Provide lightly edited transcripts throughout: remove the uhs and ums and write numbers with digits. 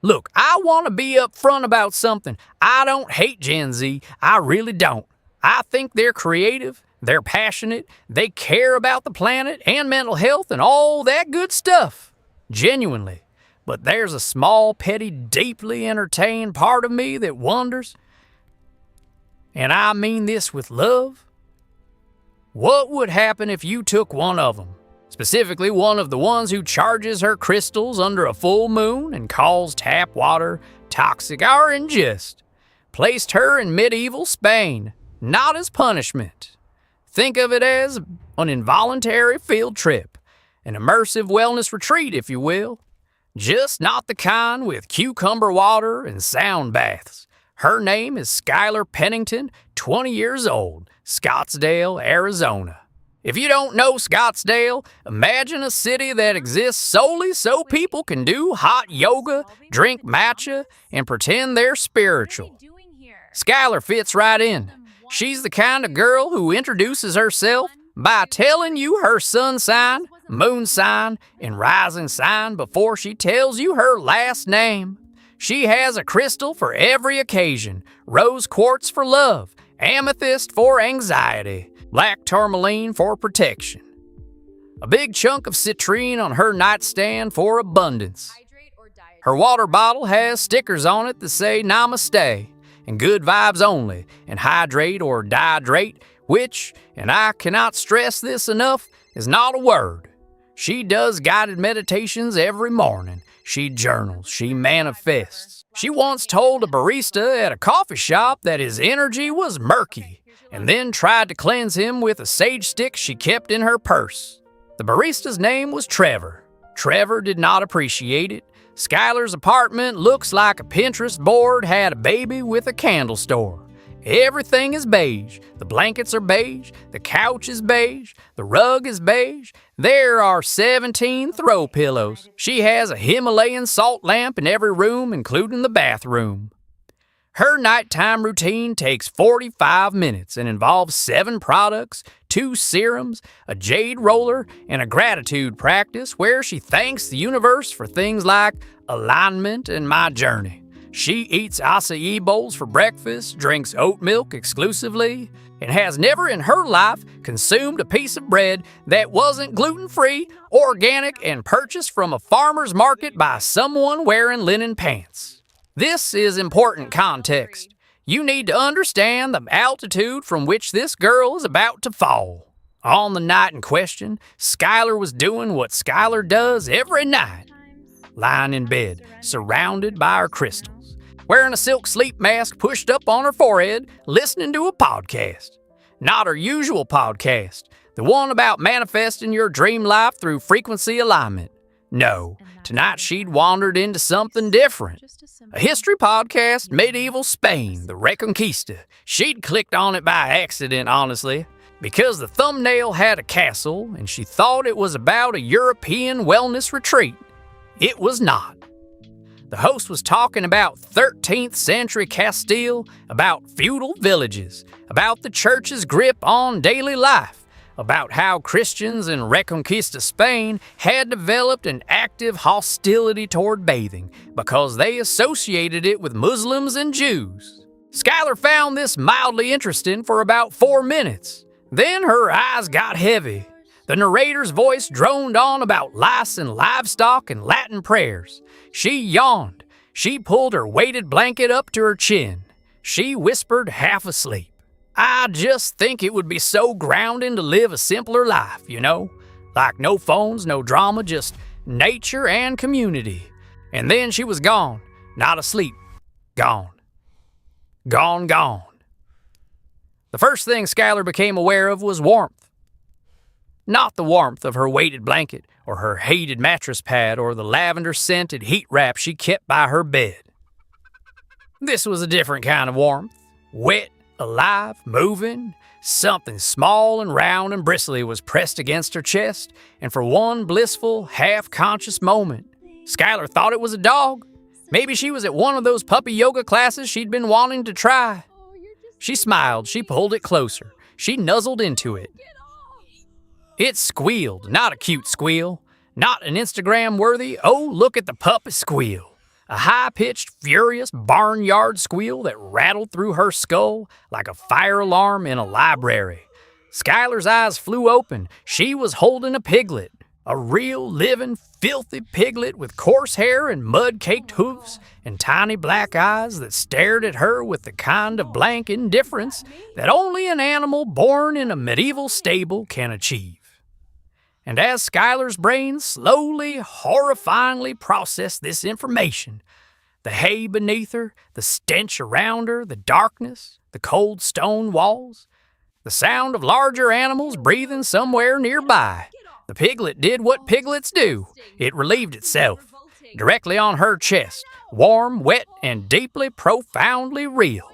Look, I want to be upfront about something. I don't hate Gen Z. I really don't. I think they're creative, they're passionate, they care about the planet and mental health and all that good stuff. Genuinely. But there's a small, petty, deeply entertained part of me that wonders, and I mean this with love, what would happen if you took one of them? Specifically, one of the ones who charges her crystals under a full moon and calls tap water toxic or unjust. Placed her in medieval Spain, not as punishment. Think of it as an involuntary field trip, an immersive wellness retreat, if you will. Just not the kind with cucumber water and sound baths. Her name is Skyler Pennington, 20 years old, Scottsdale, Arizona. If you don't know Scottsdale, imagine a city that exists solely so people can do hot yoga, drink matcha, and pretend they're spiritual. Skyler fits right in. She's the kind of girl who introduces herself by telling you her sun sign, moon sign, and rising sign before she tells you her last name. She has a crystal for every occasion, rose quartz for love, amethyst for anxiety, black tourmaline for protection. A big chunk of citrine on her nightstand for abundance. Her water bottle has stickers on it that say namaste and good vibes only, and hydrate or dihydrate, which, and I cannot stress this enough, is not a word. She does guided meditations every morning. She journals, she manifests. She once told a barista at a coffee shop that his energy was murky, and then tried to cleanse him with a sage stick she kept in her purse. The barista's name was Trevor. Trevor did not appreciate it. Skyler's apartment looks like a Pinterest board had a baby with a candle store. Everything is beige. The blankets are beige. The couch is beige. The rug is beige. There are 17 throw pillows. She has a Himalayan salt lamp in every room, including the bathroom. Her nighttime routine takes 45 minutes and involves 7 products, 2 serums, a jade roller, and a gratitude practice where she thanks the universe for things like alignment and my journey. She eats acai bowls for breakfast, drinks oat milk exclusively, and has never in her life consumed a piece of bread that wasn't gluten-free, organic, and purchased from a farmer's market by someone wearing linen pants. This is important context. You need to understand the altitude from which this girl is about to fall. On the night in question, Skyler was doing what Skyler does every night. Lying in bed, surrounded by her crystals, wearing a silk sleep mask pushed up on her forehead, listening to a podcast. Not her usual podcast, the one about manifesting your dream life through frequency alignment. No, tonight she'd wandered into something different. A history podcast, medieval Spain, the Reconquista. She'd clicked on it by accident, honestly, because the thumbnail had a castle and she thought it was about a European wellness retreat. It was not. The host was talking about 13th century Castile, about feudal villages, about the church's grip on daily life, about how Christians in Reconquista Spain had developed an active hostility toward bathing because they associated it with Muslims and Jews. Skyler found this mildly interesting for about 4 minutes. Then her eyes got heavy. The narrator's voice droned on about lice and livestock and Latin prayers. She yawned. She pulled her weighted blanket up to her chin. She whispered half asleep. I just think it would be so grounding to live a simpler life, you know? Like no phones, no drama, just nature and community. And then she was gone, not asleep. Gone. Gone. The first thing Skyler became aware of was warmth. Not the warmth of her weighted blanket, or her hated mattress pad, or the lavender-scented heat wrap she kept by her bed. This was a different kind of warmth. Wet, alive, moving. Something small and round and bristly was pressed against her chest, and for one blissful, half-conscious moment, Skyler thought it was a dog. Maybe she was at one of those puppy yoga classes she'd been wanting to try. She smiled. She pulled it closer. She nuzzled into it. It squealed, not a cute squeal, not an Instagram-worthy, oh, look at the puppy squeal. a high-pitched, furious barnyard squeal that rattled through her skull like a fire alarm in a library. Skyler's eyes flew open. She was holding a piglet, a real, living, filthy piglet with coarse hair and mud-caked hooves and tiny black eyes that stared at her with the kind of blank indifference that only an animal born in a medieval stable can achieve. And as Skyler's brain slowly, horrifyingly processed this information, the hay beneath her, the stench around her, the darkness, the cold stone walls, the sound of larger animals breathing somewhere nearby, the piglet did what piglets do. It relieved itself, directly on her chest, warm, wet, and deeply, profoundly real.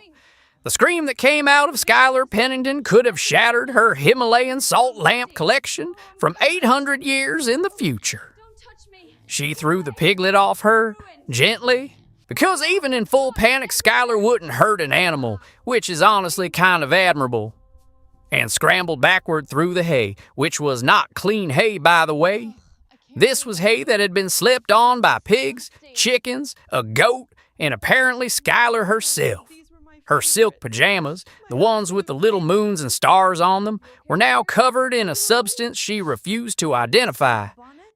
The scream that came out of Skyler Pennington could have shattered her Himalayan salt lamp collection from 800 years in the future. She threw the piglet off her, gently, because even in full panic, Skyler wouldn't hurt an animal, which is honestly kind of admirable, and scrambled backward through the hay, which was not clean hay, by the way. This was hay that had been slept on by pigs, chickens, a goat, and apparently Skyler herself. Her silk pajamas, the ones with the little moons and stars on them, were now covered in a substance she refused to identify.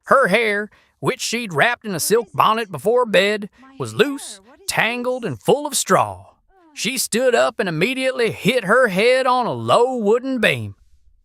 Her hair, which she'd wrapped in a silk bonnet before bed, was loose, tangled, and full of straw. She stood up and immediately hit her head on a low wooden beam.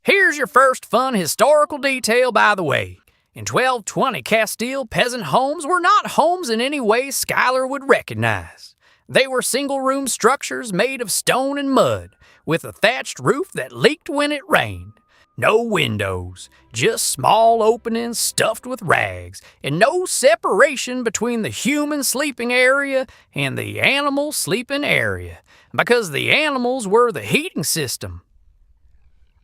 Here's your first fun historical detail, by the way. In 1220, Castile peasant homes were not homes in any way Skyler would recognize. They were single-room structures made of stone and mud, with a thatched roof that leaked when it rained. No windows, just small openings stuffed with rags, and no separation between the human sleeping area and the animal sleeping area, because the animals were the heating system.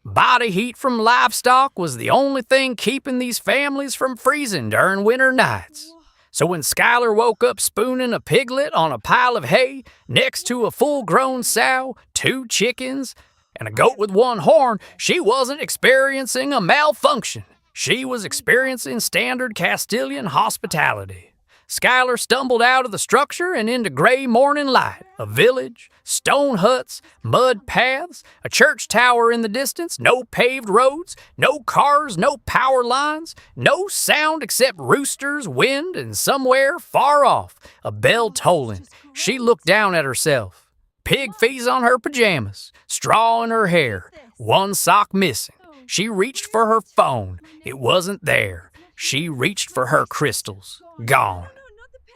Body heat from livestock was the only thing keeping these families from freezing during winter nights. So when Skyler woke up spooning a piglet on a pile of hay next to a full-grown sow, 2 chickens, and a goat with 1 horn, she wasn't experiencing a malfunction. She was experiencing standard Castilian hospitality. Skyler stumbled out of the structure and into gray morning light. A village, stone huts, mud paths, a church tower in the distance, no paved roads, no cars, no power lines, no sound except roosters, wind, and somewhere far off, a bell tolling. She looked down at herself. Pig fees on her pajamas, straw in her hair, 1 sock missing. She reached for her phone. It wasn't there. She reached for her crystals. Gone.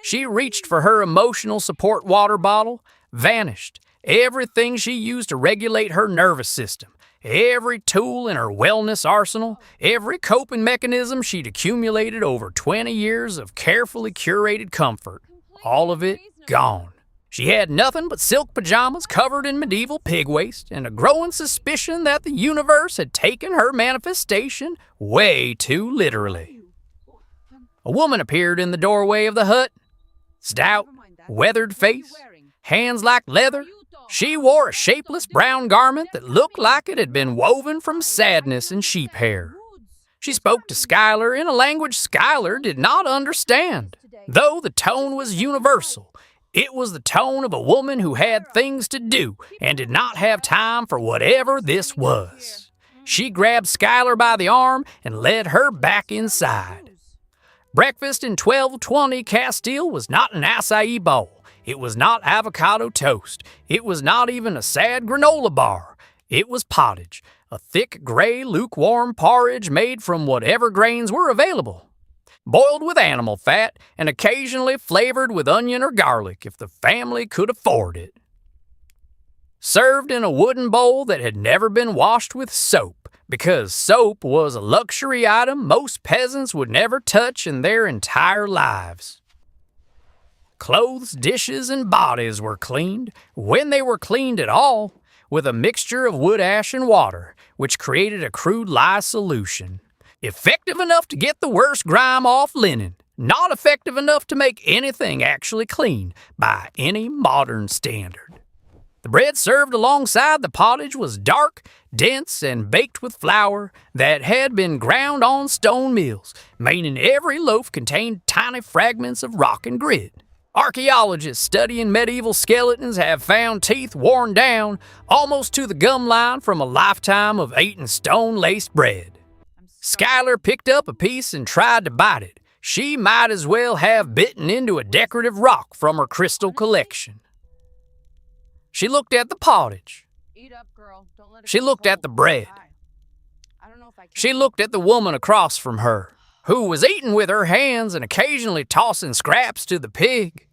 She reached for her emotional support water bottle. Vanished. Everything she used to regulate her nervous system. Every tool in her wellness arsenal. Every coping mechanism she'd accumulated over 20 years of carefully curated comfort. All of it gone. She had nothing but silk pajamas covered in medieval pig waste and a growing suspicion that the universe had taken her manifestation way too literally. A woman appeared in the doorway of the hut. Stout, weathered face, hands like leather. She wore a shapeless brown garment that looked like it had been woven from sadness and sheep hair. She spoke to Skyler in a language Skyler did not understand, though the tone was universal. It was the tone of a woman who had things to do and did not have time for whatever this was. She grabbed Skyler by the arm and led her back inside. Breakfast in 1220 Castile was not an acai bowl. It was not avocado toast. It was not even a sad granola bar. It was pottage, a thick, gray, lukewarm porridge made from whatever grains were available. Boiled with animal fat and occasionally flavored with onion or garlic if the family could afford it. Served in a wooden bowl that had never been washed with soap, because soap was a luxury item most peasants would never touch in their entire lives. Clothes, dishes, and bodies were cleaned, when they were cleaned at all, with a mixture of wood ash and water, which created a crude lye solution. Effective enough to get the worst grime off linen, not effective enough to make anything actually clean by any modern standard. The bread served alongside the pottage was dark, dense, and baked with flour that had been ground on stone mills, meaning every loaf contained tiny fragments of rock and grit. Archaeologists studying medieval skeletons have found teeth worn down almost to the gum line from a lifetime of eating stone-laced bread. Skyler picked up a piece and tried to bite it. She might as well have bitten into a decorative rock from her crystal collection. She looked at the pottage. She looked at the bread. She looked at the woman across from her, who was eating with her hands and occasionally tossing scraps to the pig.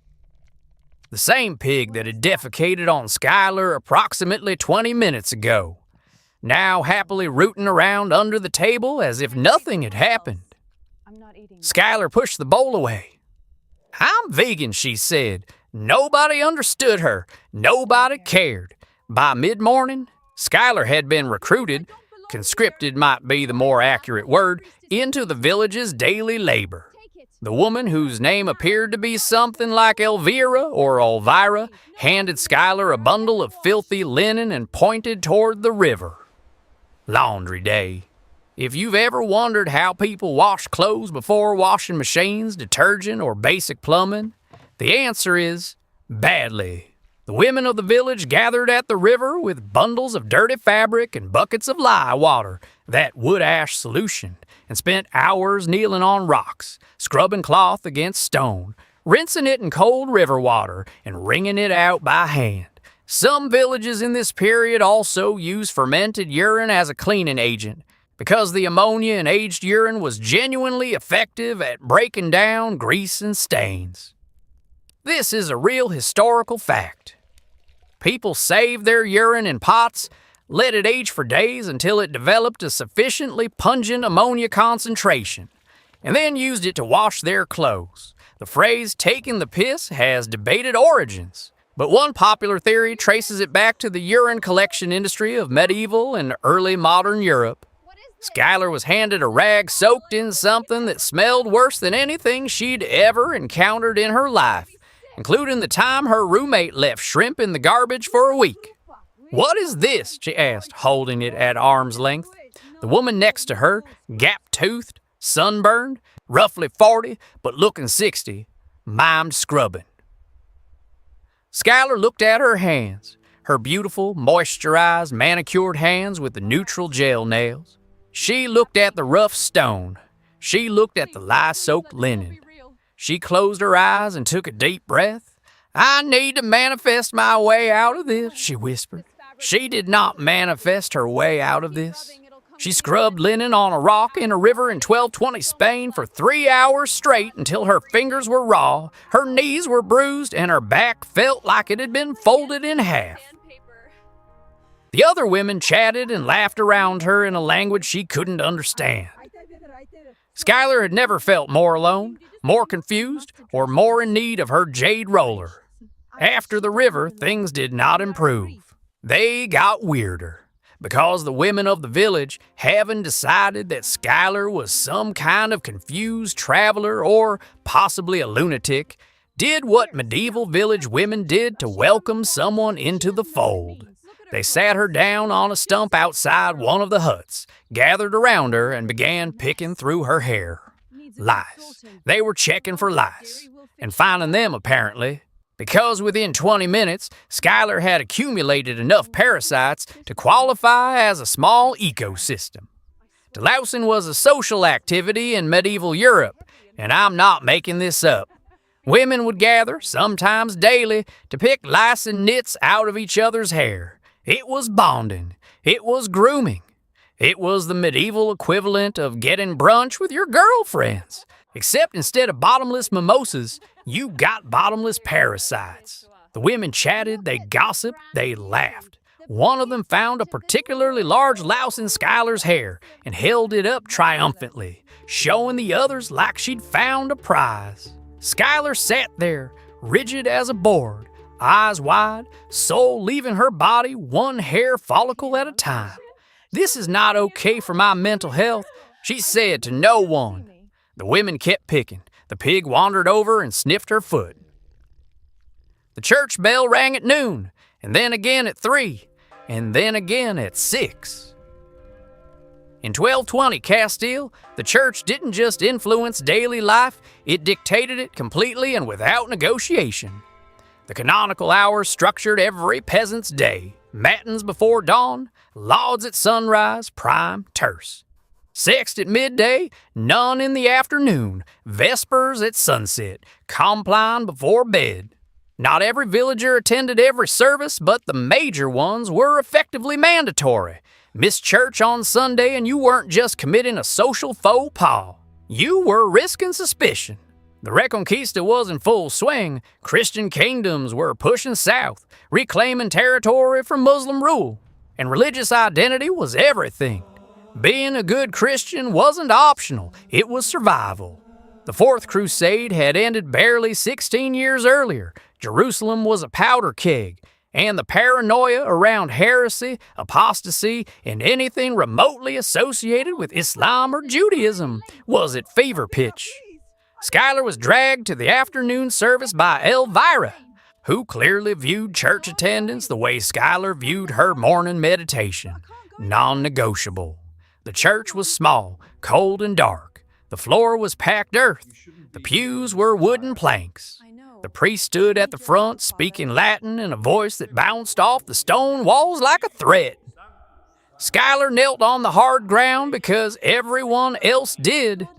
The same pig that had defecated on Skyler approximately 20 minutes ago, now happily rooting around under the table as if nothing had happened. Skyler pushed the bowl away. "I'm vegan," she said. Nobody understood her. Nobody cared. By mid-morning, Skyler had been recruited, conscripted might be the more accurate word, into the village's daily labor. The woman, whose name appeared to be something like Elvira or Elvira, handed Skyler a bundle of filthy linen and pointed toward the river. Laundry day. If you've ever wondered how people wash clothes before washing machines, detergent, or basic plumbing, the answer is badly. The women of the village gathered at the river with bundles of dirty fabric and buckets of lye water, that wood ash solution, and spent hours kneeling on rocks, scrubbing cloth against stone, rinsing it in cold river water, and wringing it out by hand. Some villages in this period also used fermented urine as a cleaning agent, because the ammonia in aged urine was genuinely effective at breaking down grease and stains. This is a real historical fact. People saved their urine in pots, let it age for days until it developed a sufficiently pungent ammonia concentration, and then used it to wash their clothes. The phrase "taking the piss" has debated origins, but one popular theory traces it back to the urine collection industry of medieval and early modern Europe. Skyler was handed a rag soaked in something that smelled worse than anything she'd ever encountered in her life, including the time her roommate left shrimp in the garbage for a week. "What is this?" she asked, holding it at arm's length. The woman next to her, gap-toothed, sunburned, roughly 40, but looking 60, mimed scrubbing. Skyler looked at her hands, her beautiful, moisturized, manicured hands with the neutral gel nails. She looked at the rough stone. She looked at the lye-soaked linen. She closed her eyes and took a deep breath. "I need to manifest my way out of this," she whispered. She did not manifest her way out of this. She scrubbed linen on a rock in a river in 1220 Spain for 3 hours straight until her fingers were raw, her knees were bruised, and her back felt like it had been folded in half. The other women chatted and laughed around her in a language she couldn't understand. Skyler had never felt more alone, more confused, or more in need of her jade roller. After the river, things did not improve. They got weirder, because the women of the village, having decided that Skyler was some kind of confused traveler or possibly a lunatic, did what medieval village women did to welcome someone into the fold. They sat her down on a stump outside one of the huts, gathered around her, and began picking through her hair. Lice. They were checking for lice, and finding them apparently, because within 20 minutes, Skyler had accumulated enough parasites to qualify as a small ecosystem. Delousing was a social activity in medieval Europe, and I'm not making this up. Women would gather, sometimes daily, to pick lice and nits out of each other's hair. It was bonding. It was grooming. It was the medieval equivalent of getting brunch with your girlfriends. Except instead of bottomless mimosas, you got bottomless parasites. The women chatted, they gossiped, they laughed. One of them found a particularly large louse in Skyler's hair and held it up triumphantly, showing the others like she'd found a prize. Skyler sat there, rigid as a board, eyes wide, soul leaving her body one hair follicle at a time. "This is not okay for my mental health," she said to no one. The women kept picking. The pig wandered over and sniffed her foot. The church bell rang at noon, and then again at 3, and then again at 6. In 1220 Castile, the church didn't just influence daily life, it dictated it completely and without negotiation. The canonical hours structured every peasant's day: matins before dawn, lauds at sunrise, prime terce. Sext at midday, none in the afternoon, vespers at sunset, compline before bed. Not every villager attended every service, but the major ones were effectively mandatory. Missed church on Sunday and you weren't just committing a social faux pas. You were risking suspicion. The Reconquista was in full swing. Christian kingdoms were pushing south, reclaiming territory from Muslim rule. And religious identity was everything. Being a good Christian wasn't optional, it was survival. The Fourth Crusade had ended barely 16 years earlier. Jerusalem was a powder keg, and the paranoia around heresy, apostasy, and anything remotely associated with Islam or Judaism was at fever pitch. Skyler was dragged to the afternoon service by Elvira, who clearly viewed church attendance the way Skyler viewed her morning meditation: non-negotiable. The church was small, cold, and dark. The floor was packed earth. The pews were wooden planks. The priest stood at the front, speaking Latin in a voice that bounced off the stone walls like a threat. Skyler knelt on the hard ground because everyone else did,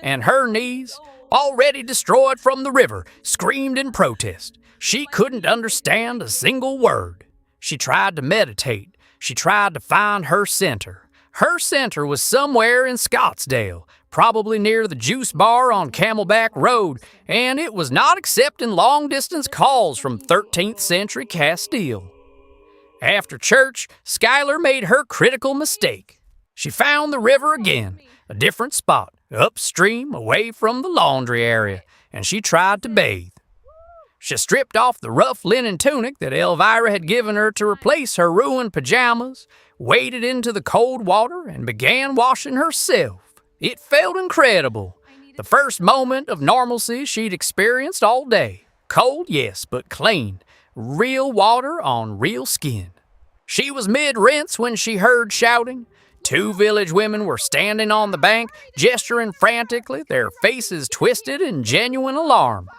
and her knees, already destroyed from the river, screamed in protest. She couldn't understand a single word. She tried to meditate. She tried to find her center. Her center was somewhere in Scottsdale, probably near the juice bar on Camelback Road, and it was not accepting long-distance calls from 13th century Castile. After church, Skyler made her critical mistake. She found the river again, a different spot, upstream, away from the laundry area, and she tried to bathe. She stripped off the rough linen tunic that Elvira had given her to replace her ruined pajamas, waded into the cold water, and began washing herself. It felt incredible. The first moment of normalcy she'd experienced all day. Cold, yes, but clean. Real water on real skin. She was mid-rinse when she heard shouting. 2 village women were standing on the bank, gesturing frantically, their faces twisted in genuine alarm.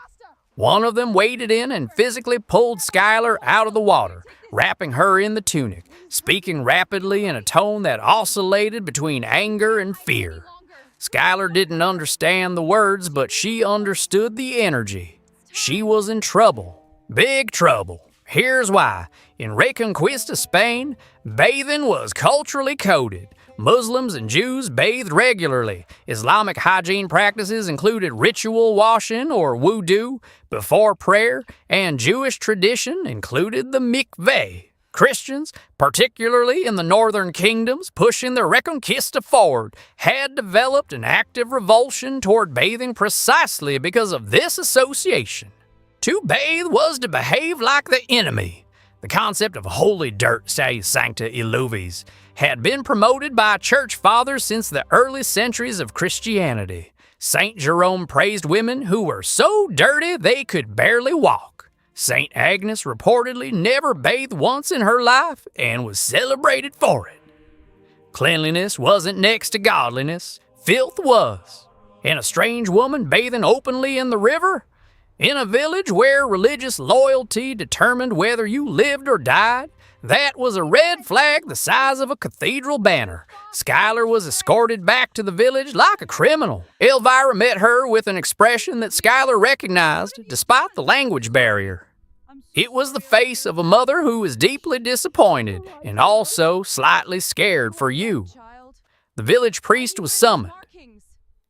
One of them waded in and physically pulled Skyler out of the water, wrapping her in the tunic, speaking rapidly in a tone that oscillated between anger and fear. Skyler didn't understand the words, but she understood the energy. She was in trouble. Big trouble. Here's why. In Reconquista Spain, bathing was culturally coded. Muslims and Jews bathed regularly. Islamic hygiene practices included ritual washing or wudu before prayer, and Jewish tradition included the mikveh. Christians, particularly in the northern kingdoms pushing the Reconquista forward, had developed an active revulsion toward bathing precisely because of this association. To bathe was to behave like the enemy. The concept of holy dirt, say sancta illuvis, had been promoted by church fathers since the early centuries of Christianity. Saint Jerome praised women who were so dirty they could barely walk. Saint Agnes reportedly never bathed once in her life and was celebrated for it. Cleanliness wasn't next to godliness, filth was. And a strange woman bathing openly in the river? In a village where religious loyalty determined whether you lived or died, that was a red flag the size of a cathedral banner. Skyler was escorted back to the village like a criminal. Elvira met her with an expression that Skyler recognized, despite the language barrier. It was the face of a mother who was deeply disappointed and also slightly scared for you. The village priest was summoned.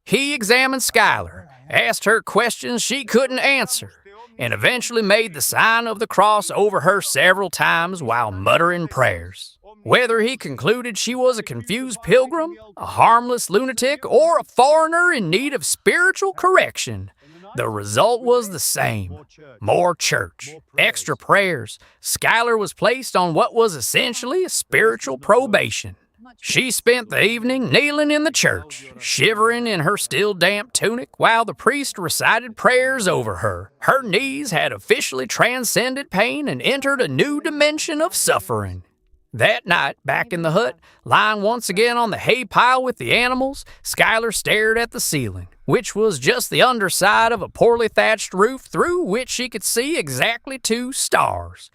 He examined Skyler, asked her questions she couldn't answer, and eventually made the sign of the cross over her several times while muttering prayers. Whether he concluded she was a confused pilgrim, a harmless lunatic, or a foreigner in need of spiritual correction, the result was the same. More church, extra prayers. Skyler was placed on what was essentially a spiritual probation. She spent the evening kneeling in the church, shivering in her still damp tunic while the priest recited prayers over her. Her knees had officially transcended pain and entered a new dimension of suffering. That night, back in the hut, lying once again on the hay pile with the animals, Skyler stared at the ceiling, which was just the underside of a poorly thatched roof through which she could see exactly 2 stars,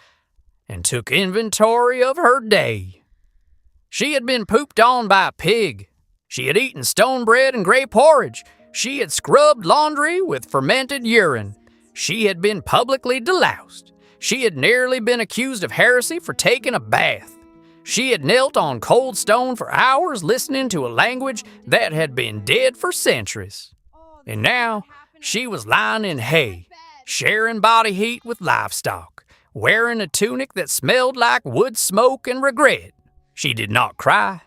and took inventory of her day. She had been pooped on by a pig. She had eaten stone bread and gray porridge. She had scrubbed laundry with fermented urine. She had been publicly deloused. She had nearly been accused of heresy for taking a bath. She had knelt on cold stone for hours listening to a language that had been dead for centuries. And now, she was lying in hay, sharing body heat with livestock, wearing a tunic that smelled like wood smoke and regret. She did not cry.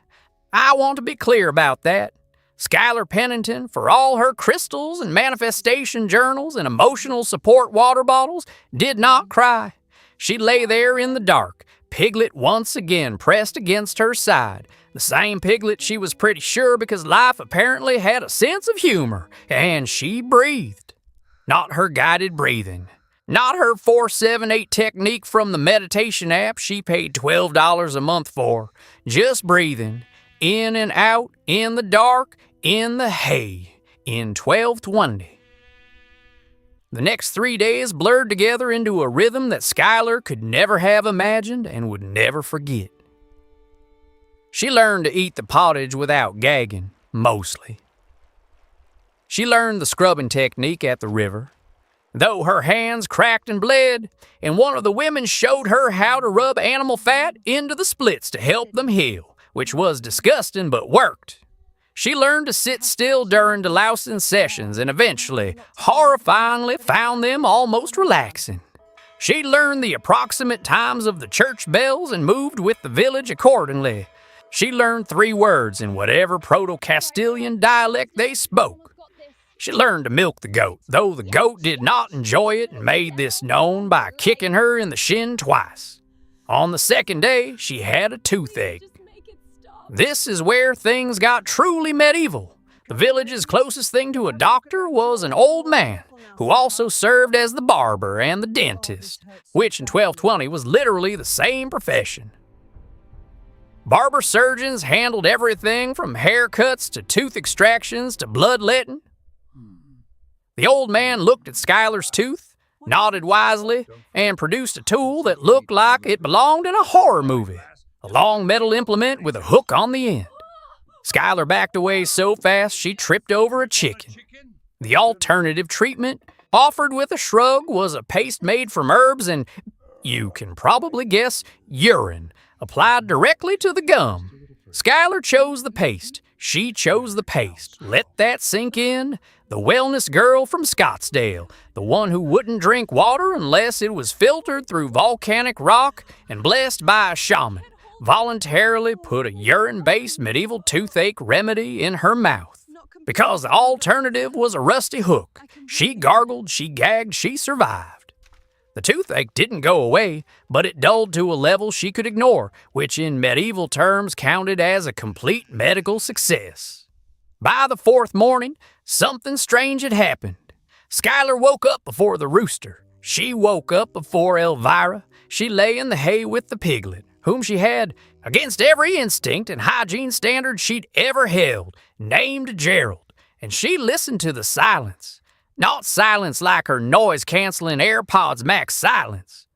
I want to be clear about that. Skyler Pennington, for all her crystals and manifestation journals and emotional support water bottles, did not cry. She lay there in the dark, Piglet once again pressed against her side. The same Piglet she was pretty sure because life apparently had a sense of humor, and she breathed. Not her guided breathing. Not her 4-7-8 technique from the meditation app she paid $12 a month for. Just breathing. In and out, in the dark, in the hay, in 1220. The next 3 days blurred together into a rhythm that Skyler could never have imagined and would never forget. She learned to eat the pottage without gagging, mostly. She learned the scrubbing technique at the river, though her hands cracked and bled, and one of the women showed her how to rub animal fat into the splits to help them heal, which was disgusting but worked. She learned to sit still during delousing sessions and eventually, horrifyingly, found them almost relaxing. She learned the approximate times of the church bells and moved with the village accordingly. She learned 3 words in whatever Proto-Castilian dialect they spoke. She learned to milk the goat, though the goat did not enjoy it and made this known by kicking her in the shin twice. On the 2nd day, she had a toothache. This is where things got truly medieval. The village's closest thing to a doctor was an old man, who also served as the barber and the dentist, which in 1220 was literally the same profession. Barber surgeons handled everything from haircuts to tooth extractions to bloodletting. The old man looked at Skyler's tooth, nodded wisely, and produced a tool that looked like it belonged in a horror movie. A long metal implement with a hook on the end. Skyler backed away so fast she tripped over a chicken. The alternative treatment, offered with a shrug, was a paste made from herbs and, you can probably guess, urine, applied directly to the gum. Skyler chose the paste. She chose the paste. Let that sink in. The wellness girl from Scottsdale, the one who wouldn't drink water unless it was filtered through volcanic rock and blessed by a shaman, voluntarily put a urine-based medieval toothache remedy in her mouth. Because the alternative was a rusty hook. She gargled, she gagged, she survived. The toothache didn't go away, but it dulled to a level she could ignore, which in medieval terms counted as a complete medical success. By the 4th morning, something strange had happened. Skyler woke up before the rooster. She woke up before Elvira. She lay in the hay with the piglet, whom she had, against every instinct and hygiene standard she'd ever held, named Gerald, and she listened to the silence. Not silence like her noise-canceling AirPods Max silence.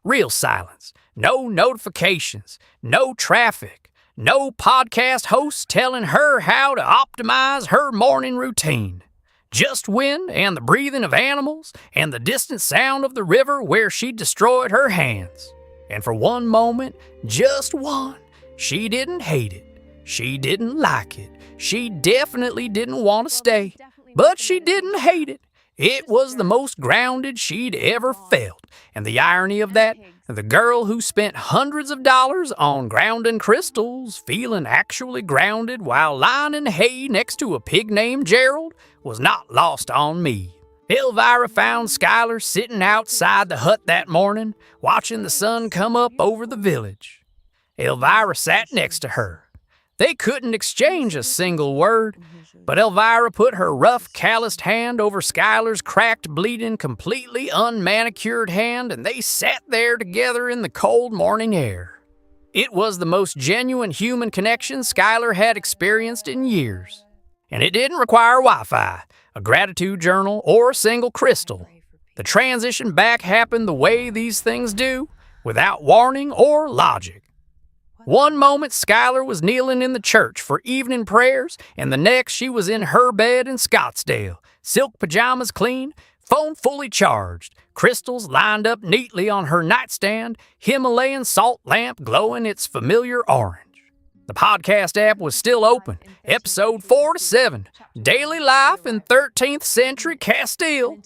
Real silence. No notifications. No traffic. No podcast hosts telling her how to optimize her morning routine. Just wind and the breathing of animals and the distant sound of the river where she destroyed her hands. And for one moment, just one, she didn't hate it. She didn't like it. She definitely didn't want to stay. But she didn't hate it. It was the most grounded she'd ever felt. And the irony of that, the girl who spent hundreds of dollars on grounding crystals, feeling actually grounded while lying in hay next to a pig named Gerald, was not lost on me. Elvira found Skyler sitting outside the hut that morning, watching the sun come up over the village. Elvira sat next to her. They couldn't exchange a single word, but Elvira put her rough, calloused hand over Skyler's cracked, bleeding, completely unmanicured hand, and they sat there together in the cold morning air. It was the most genuine human connection Skyler had experienced in years. And it didn't require Wi-Fi, a gratitude journal, or a single crystal. The transition back happened the way these things do, without warning or logic. One moment, Skyler was kneeling in the church for evening prayers, and the next she was in her bed in Scottsdale, silk pajamas clean, phone fully charged, crystals lined up neatly on her nightstand, Himalayan salt lamp glowing its familiar orange. The podcast app was still open, episode 4 to 7, Daily Life in 13th Century Castile.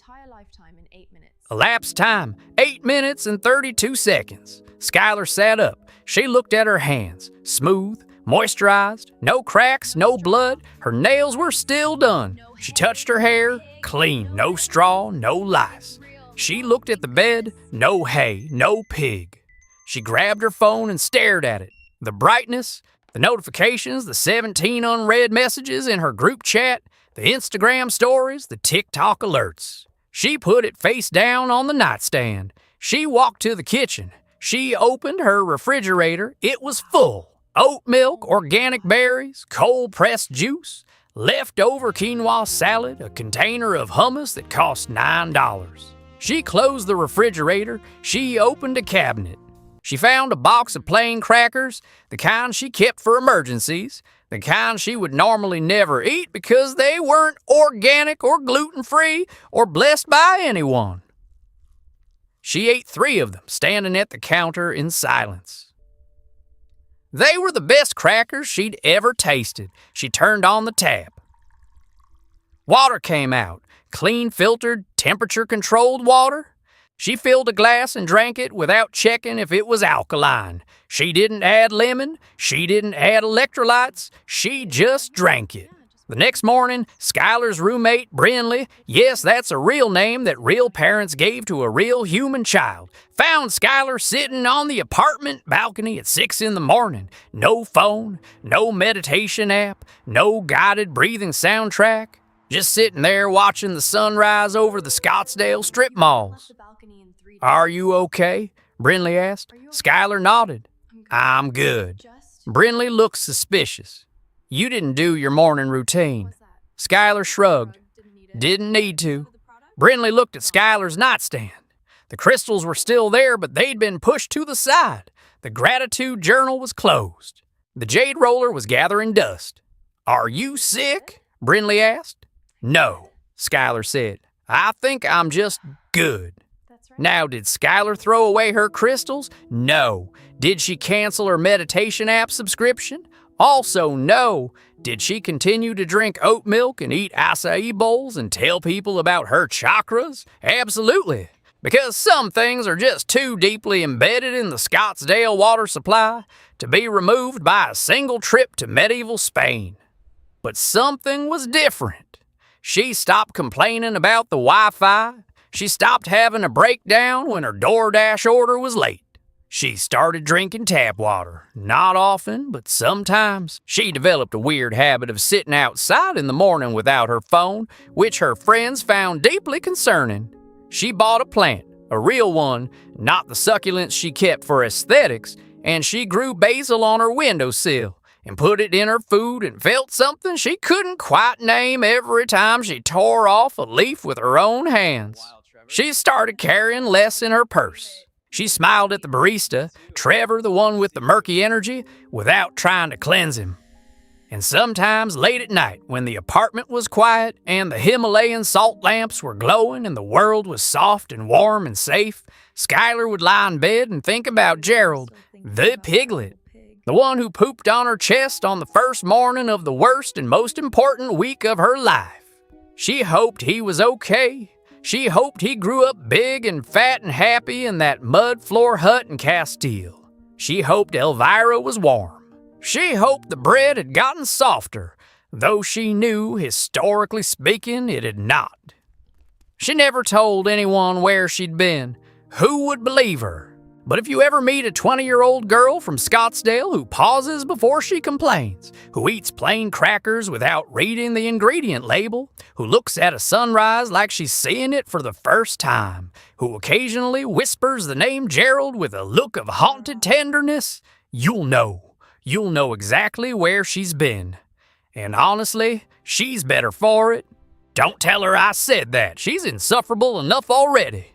Elapsed time, 8 minutes and 32 seconds. Skyler sat up. She looked at her hands, smooth, moisturized, no cracks, no blood. Her nails were still done. She touched her hair, clean, no straw, no lice. She looked at the bed, no hay, no pig. She grabbed her phone and stared at it. The brightness, the notifications, the 17 unread messages in her group chat, the Instagram stories, the TikTok alerts. She put it face down on the nightstand. She walked to the kitchen. She opened her refrigerator. It was full. Oat milk, organic berries, cold-pressed juice, leftover quinoa salad, a container of hummus that cost $9. She closed the refrigerator. She opened a cabinet. She found a box of plain crackers, the kind she kept for emergencies, the kind she would normally never eat because they weren't organic or gluten-free or blessed by anyone. She ate 3 of them, standing at the counter in silence. They were the best crackers she'd ever tasted. She turned on the tap. Water came out, clean filtered, temperature-controlled water. She filled a glass and drank it without checking if it was alkaline. She didn't add lemon. She didn't add electrolytes. She just drank it. The next morning, Skyler's roommate, Brinley, yes, that's a real name that real parents gave to a real human child, found Skyler sitting on the apartment balcony at 6 in the morning. No phone, no meditation app, no guided breathing soundtrack. Just sitting there watching the sunrise over the Scottsdale strip malls. "Are you okay?" Brinley asked. Skyler nodded. "I'm good." Brinley looked suspicious. "You didn't do your morning routine." Skyler shrugged. "Didn't need to." Brinley looked at Skyler's nightstand. The crystals were still there, but they'd been pushed to the side. The gratitude journal was closed. The jade roller was gathering dust. "Are you sick?" Brinley asked. "No," Skyler said. "I think I'm just good." Now, did Skyler throw away her crystals? No. Did she cancel her meditation app subscription? Also, no. Did she continue to drink oat milk and eat acai bowls and tell people about her chakras? Absolutely. Because some things are just too deeply embedded in the Scottsdale water supply to be removed by a single trip to medieval Spain. But something was different. She stopped complaining about the Wi-Fi. She stopped having a breakdown when her DoorDash order was late. She started drinking tap water. Not often, but sometimes. She developed a weird habit of sitting outside in the morning without her phone, which her friends found deeply concerning. She bought a plant, a real one, not the succulents she kept for aesthetics, and she grew basil on her windowsill and put it in her food and felt something she couldn't quite name every time she tore off a leaf with her own hands. She started carrying less in her purse. She smiled at the barista, Trevor, the one with the murky energy, without trying to cleanse him. And sometimes late at night, when the apartment was quiet and the Himalayan salt lamps were glowing and the world was soft and warm and safe, Skyler would lie in bed and think about Gerald, the piglet, the one who pooped on her chest on the first morning of the worst and most important week of her life. She hoped he was okay. She hoped he grew up big and fat and happy in that mud floor hut in Castile. She hoped Elvira was warm. She hoped the bread had gotten softer, though she knew, historically speaking, it had not. She never told anyone where she'd been. Who would believe her? But if you ever meet a 20-year-old girl from Scottsdale who pauses before she complains, who eats plain crackers without reading the ingredient label, who looks at a sunrise like she's seeing it for the first time, who occasionally whispers the name Gerald with a look of haunted tenderness, you'll know. You'll know exactly where she's been. And honestly, she's better for it. Don't tell her I said that. She's insufferable enough already.